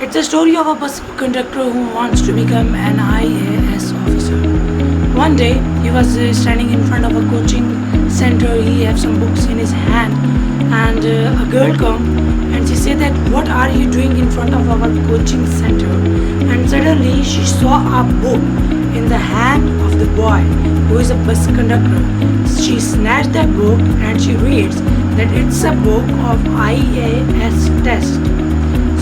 It's a story of a bus conductor who wants to become an IAS officer. One day, he was standing in front of a coaching center. He had some books in his hand, and a girl come and she said that, "What are you doing in front of our coaching center?" And suddenly, she saw a book in the hand of the boy who is a bus conductor. She snatched that book and she reads that it's a book of IAS test.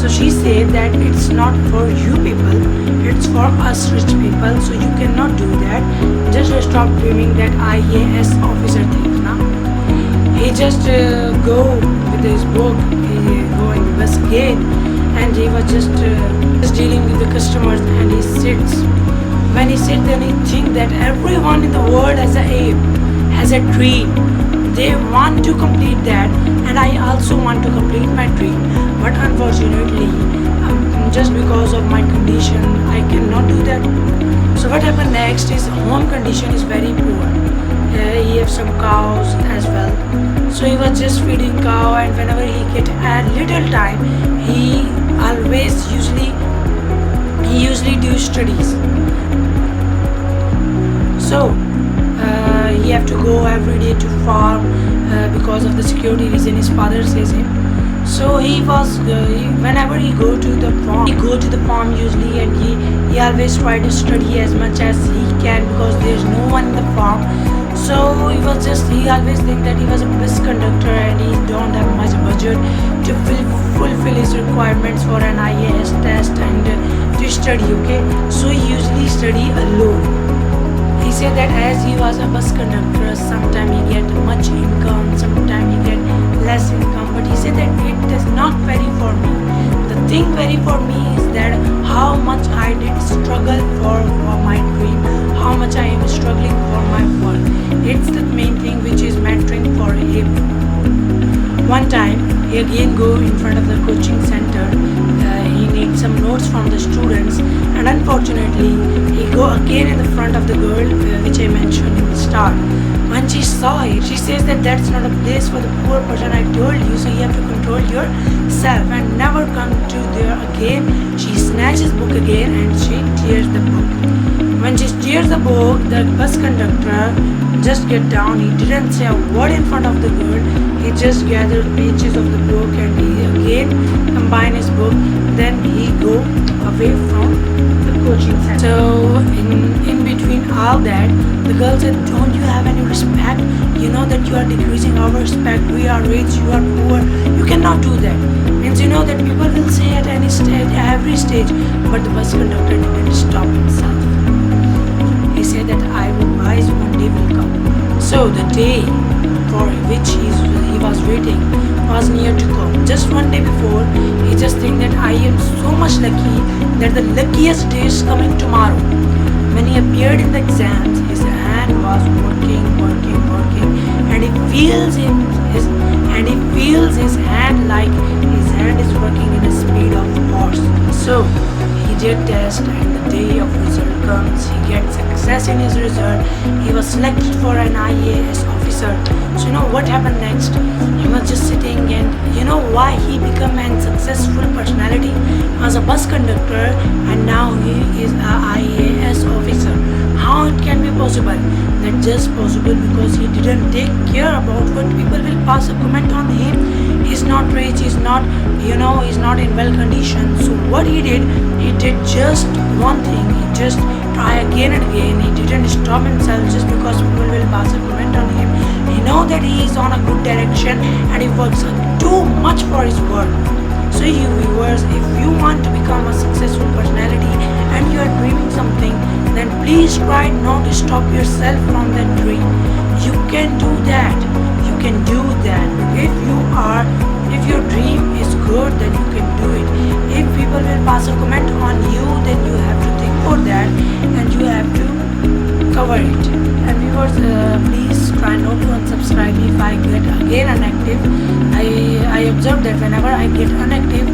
So she said that it's not for you people, it's for us rich people, so you cannot do that. Just stop dreaming that IAS officer thing now. He just go with his book, he go in the bus gate, and he was just dealing with the customers, and he sits. When he sits, then he thinks that everyone in the world has a aim, has a dream. They want to complete that, and I also want to complete my dream. But unfortunately, just because of my condition, I cannot do that. So what happened next is home condition is very poor. He have some cows as well. So he was just feeding cow, and whenever he get a little time, he usually do studies. So he have to go every day to farm because of the security reason his father says him. So he was whenever he go to the farm usually, and he always try to study as much as he can because there's no one in the farm. So he always think that he was a bus conductor and he don't have much budget to fulfill his requirements for an IAS test and to study. Okay, so he usually study alone. He said that as he was a bus conductor, sometimes he get much income, sometimes he get less income, but he said that it is not very for me. The thing very for me is that how much I did struggle for my dream, how much I am struggling for my work. It's the main thing which is mattering for him. One time, he again go in front of the coaching center. He needs some notes from the students, and unfortunately, he go again in the front of the girl, which I mentioned in the start. When she saw it, she says that that's not a place for the poor person. I told you, so you have to control yourself and never come to there again. She snatches book again and she tears the book. When she tears the book, the bus conductor just get down. He didn't say a word in front of the girl. He just gathered pages of the book and he again combine his book. Then he go away from the coaching center. So in between all that, the girl said, "Don't you have any respect? You know that you are decreasing our respect. We are rich, you are poor. You cannot do that." Means you know that people will say at any stage, every stage, but the bus conductor didn't stop himself. He said that I will rise, one day will come. So the day for which he was waiting was near to come. Just one day before, he just think that I am so much lucky that the luckiest day is coming tomorrow. When he appeared in the exams, his hand was working, and he feels his hand like his hand is working in the speed of horse. So he did test, and the day of result comes. He gets success in his result. He was selected for an IAS officer. So you know what happened next? He was just sitting, and you know why he became a successful personality? He was a bus conductor, and now he is a IAS officer. How it can be possible? That's just possible because he didn't take care about what people will pass a comment on him. He's not rich, he's not in well condition. So what he did just one thing. He just try again and again. He didn't stop himself just because people will pass a comment on him. He know that he is on a good direction and he works too much for his work. So you viewers, if you want to become a successful personality and you are dreaming something, then please try not to stop yourself from that dream. You can do that. You can do that. If your dream is good, then you can do it. If people will pass a comment on you, then you have to think for that and you have to cover it. And viewers, please try not to unsubscribe me if I get again inactive. I observe that whenever I get inactive,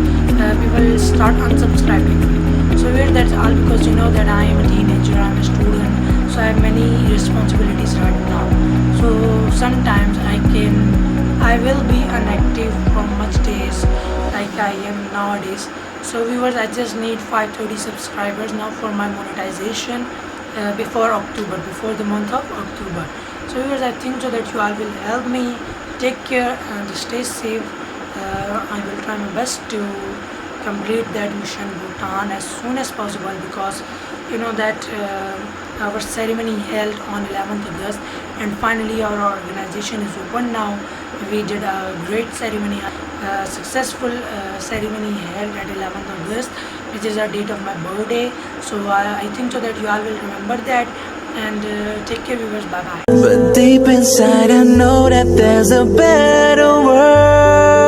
people will start unsubscribing me. So here that's all because you know that I am a teenager, I'm a student, so I have many responsibilities right now. So sometimes I will be inactive for much days. like I am nowadays. So viewers, I just need 530 subscribers now for my monetization before October, before the month of October. So viewers, I think so that you all will help me. Take care and stay safe. I will try my best to complete that mission Bhutan as soon as possible, because you know that our ceremony held on 11th August, and finally our organization is open now. We did a great ceremony, successful ceremony held at 11th August, which is a date of my birthday. So I think so that you all will remember that. And take care viewers, bye bye. But deep inside I know that there's a better world.